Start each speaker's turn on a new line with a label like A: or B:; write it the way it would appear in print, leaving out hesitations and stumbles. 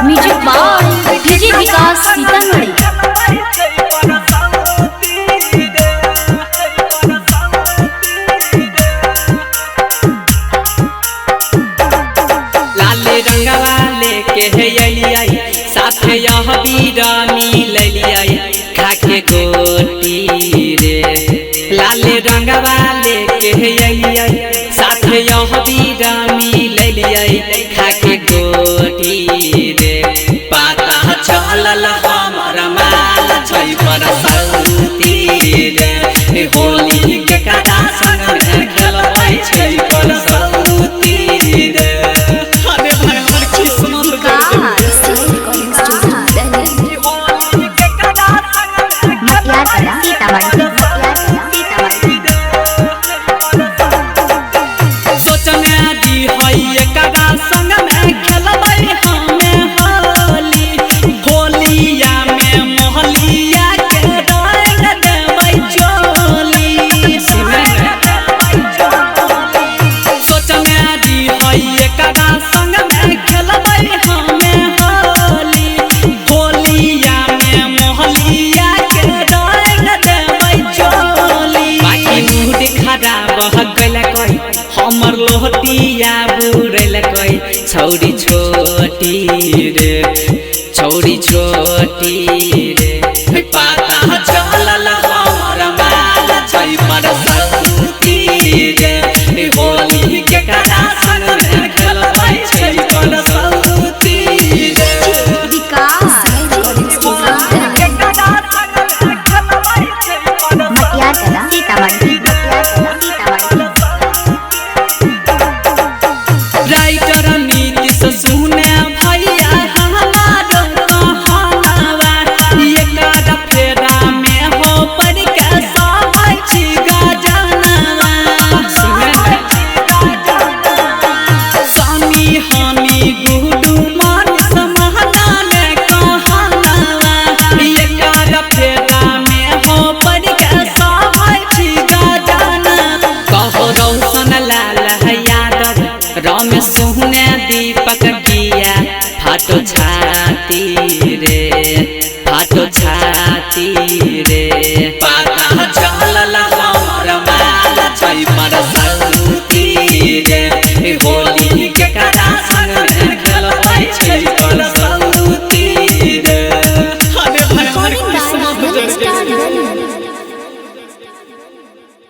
A: Music by DJ विकास सीतामढ़ी।
B: लाले रंगवा लेके है अलियाई साथे यह बीरानी ललियाई खाके गोटी रे। लाले रंगवा लेके है अलियाई साथे यह बीरानी ललियाई खाके गोटी रे। पता चलल हमर माल छै परसौती रे। होली के कथा संग खेलबै छै परसौती रे। हमर लोहटिया बुरल कोई छौरी छोटी रे छौरी छोटी रे। पता चलल हमर माल छै परसौती रे। होली के कथा संग खेलबै छै परसौती रे। राइटर नीतीश सुने भैया हमारो कहनावा एकरा फेरा में हो पड़ के सहै छी गजनवा। सानी हानी गुडू मन समाना ने कहनावा एकरा फेरा में हो पड़ के सहै छी गजनवा। कहो रौशन लाल यादव रमेश सुने दीपक किया फाटो छाती रे फाटो छाती रे। पता चलल हमर माल छै परसौती।